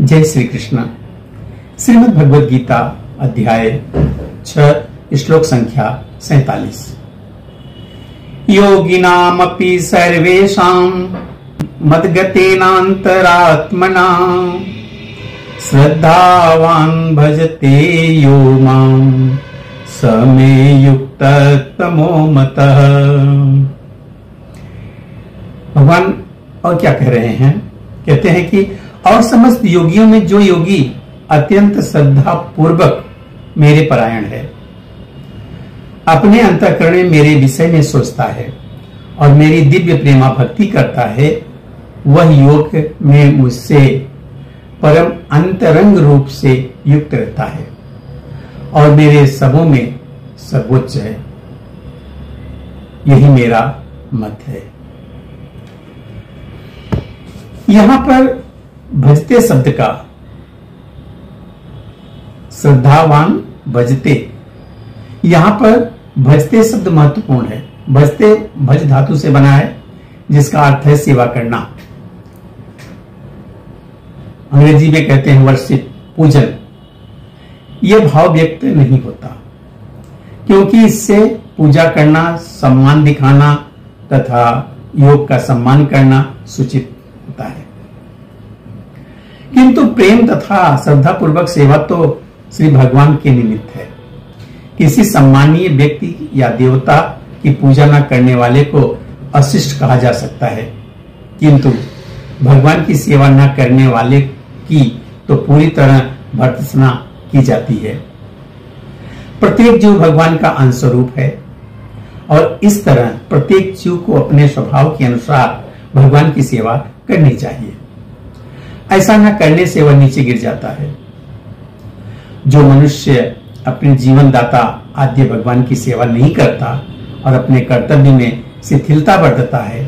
जय श्री कृष्ण। श्रीमद् भगवद गीता अध्याय 6 श्लोक संख्या 47। योगिनामपि सर्वेषां मद्गतेनान्तरात्मना श्रद्धावान् भजते यो मां स मे युक्ततमो मतः। भगवान और क्या कह रहे हैं? कहते हैं कि और समस्त योगियों में जो योगी अत्यंत श्रद्धा पूर्वक मेरे परायण है, अपने अंतःकरण में मेरे विषय में सोचता है और मेरी दिव्य प्रेमा भक्ति करता है, वह योग में मुझसे परम अंतरंग रूप से युक्त रहता है और मेरे सबों में सर्वोच्च है। यही मेरा मत है। यहां पर भजते शब्द का श्रद्धावान भजते, यहां पर भजते शब्द महत्वपूर्ण है। भजते भज धातु से बना है, जिसका अर्थ है सेवा करना। अंग्रेजी में कहते हैं वर्शिप, पूजन। यह भाव व्यक्त नहीं होता, क्योंकि इससे पूजा करना, सम्मान दिखाना तथा योग का सम्मान करना सूचित होता है। किंतु प्रेम तथा श्रद्धा पूर्वक सेवा तो श्री भगवान के निमित्त है। किसी सम्मानीय व्यक्ति या देवता की पूजा न करने वाले को अशिष्ट कहा जा सकता है, किंतु भगवान की सेवा न करने वाले की तो पूरी तरह भर्त्सना की जाती है। प्रत्येक जीव भगवान का अंशरूप है और इस तरह प्रत्येक जीव को अपने स्वभाव के अनुसार भगवान की सेवा करनी चाहिए। ऐसा न करने से वह नीचे गिर जाता है। जो मनुष्य अपने जीवनदाता आद्य भगवान की सेवा नहीं करता और अपने कर्तव्य में शिथिलता बरतता है,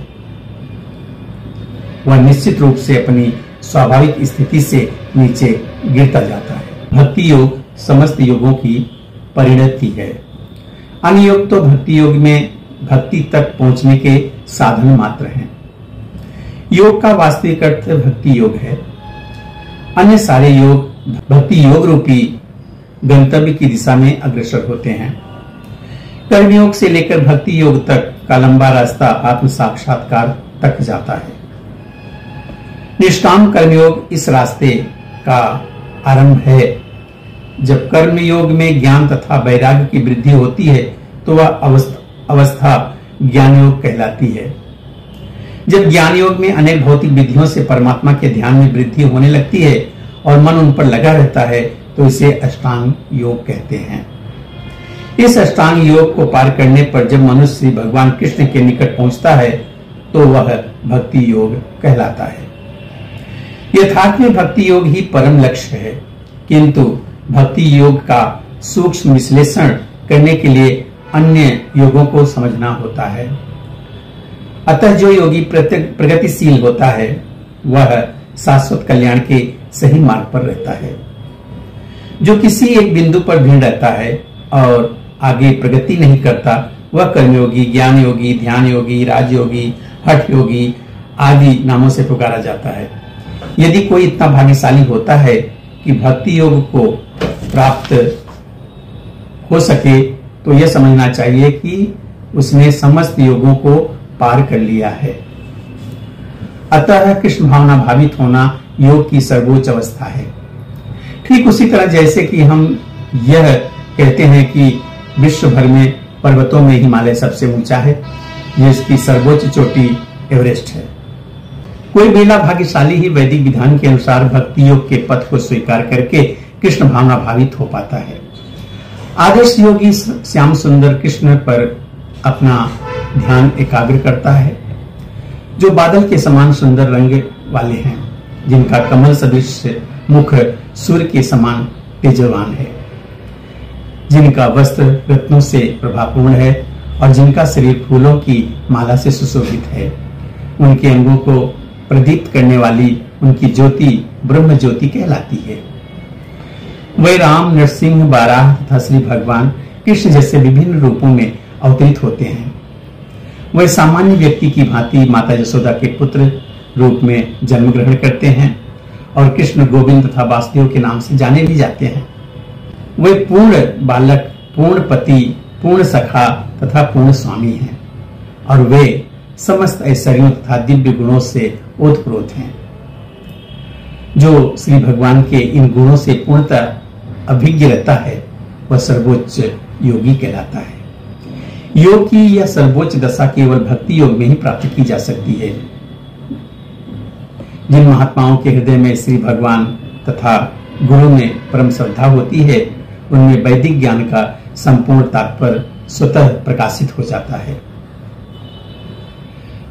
वह निश्चित रूप से अपनी स्वाभाविक स्थिति से नीचे गिरता जाता है। भक्ति योग समस्त योगों की परिणति है। अन्य योग तो भक्ति योग में भक्ति तक पहुंचने के साधन मात्र हैं। योग का वास्तविक अर्थ भक्ति योग है। अन्य सारे योग भक्ति योग रूपी गंतव्य की दिशा में अग्रसर होते हैं। कर्मयोग से लेकर भक्ति योग तक का लंबा रास्ता आत्म साक्षात्कार तक जाता है। निष्काम कर्मयोग इस रास्ते का आरंभ है। जब कर्म योग में ज्ञान तथा वैराग्य की वृद्धि होती है तो वह अवस्था ज्ञान योग कहलाती है। जब ज्ञान योग में अनेक भौतिक विधियों से परमात्मा के ध्यान में वृद्धि होने लगती है और मन उन पर लगा रहता है तो इसे अष्टांग योग कहते हैं। इस अष्टांग योग को पार करने पर जब मनुष्य श्री भगवान कृष्ण के निकट पहुंचता है तो वह भक्ति योग कहलाता है। यथार्थ में भक्ति योग ही परम लक्ष्य है, किंतु भक्ति योग का सूक्ष्म विश्लेषण करने के लिए अन्य योगों को समझना होता है। अतः जो योगी प्रगतिशील होता है वह शाश्वत कल्याण के सही मार्ग पर रहता है। जो किसी एक बिंदु पर भिड़ रहता है और आगे प्रगति नहीं करता, वह कर्मयोगी, ज्ञान योगी, ध्यान योगी, राजयोगी, हठ योगी आदि नामों से पुकारा जाता है। यदि कोई इतना भाग्यशाली होता है कि भक्ति योग को प्राप्त हो सके तो यह समझना चाहिए कि उसने समस्त योगों को पार कर लिया है। अतः कृष्ण भावना भावित होना योग की सर्वोच्च अवस्था है। ठीक उसी तरह जैसे कि हम यह कहते हैं कि विश्व भर में पर्वतों में हिमालय सबसे ऊंचा है, जिसकी सर्वोच्च चोटी एवरेस्ट है। कोई बेला भाग्यशाली ही वैदिक विधान के अनुसार भक्ति योग के पथ को स्वीकार करके कृष्ण भावना भावित हो पाता है। आदर्श योगी श्याम सुंदर कृष्ण पर अपना ध्यान एकाग्र करता है, जो बादल के समान सुंदर रंग वाले हैं, जिनका कमल सदृश मुख सूर्य के समान तेजवान है, जिनका वस्त्र रत्नों से प्रभापूर्ण है और जिनका शरीर फूलों की माला से सुशोभित है। उनके अंगों को प्रदीप्त करने वाली उनकी ज्योति ब्रह्म ज्योति कहलाती है। वह राम, नरसिंह, बाराह तथा श्री भगवान कृष्ण जैसे विभिन्न रूपों में अवतरित होते हैं। वह सामान्य व्यक्ति की भांति माता यशोदा के पुत्र रूप में जन्म ग्रहण करते हैं और कृष्ण, गोविंद तथा वासुदेव के नाम से जाने भी जाते हैं। वे पूर्ण बालक, पूर्ण पति, पूर्ण सखा तथा पूर्ण स्वामी हैं और वे समस्त ऐश्वर्यों तथा दिव्य गुणों से ओतप्रोत हैं। जो श्री भगवान के इन गुणों से पूर्णतः अभिज्ञ रहता है वह सर्वोच्च योगी कहलाता है। योग की यह सर्वोच्च दशा केवल भक्ति योग में ही प्राप्त की जा सकती है। जिन महात्माओं के हृदय में श्री भगवान तथा गुरु में परम श्रद्धा होती है उनमें वैदिक ज्ञान का संपूर्ण तात्पर्य स्वतः प्रकाशित हो जाता है।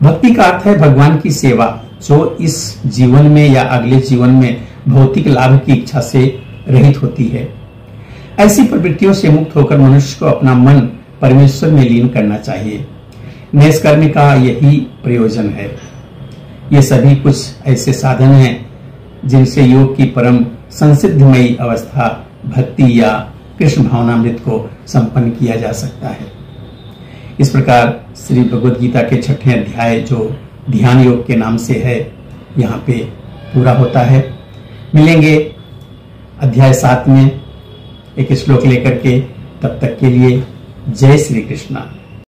भक्ति का अर्थ है भगवान की सेवा, जो इस जीवन में या अगले जीवन में भौतिक लाभ की इच्छा से रहित होती है। ऐसी प्रवृत्तियों से मुक्त होकर मनुष्य को अपना मन परमेश्वर में लीन करना चाहिए। निष्कर्म का यही प्रयोजन है। ये सभी कुछ ऐसे साधन हैं जिनसे योग की परम संसिद्धमयी अवस्था भक्ति या कृष्ण भावनामृत को संपन्न किया जा सकता है। इस प्रकार श्री भगवद गीता के 6वें अध्याय जो ध्यान योग के नाम से है यहाँ पे पूरा होता है। मिलेंगे अध्याय 7 में एक श्लोक लेकर के, तब तक के लिए जय श्री कृष्णा।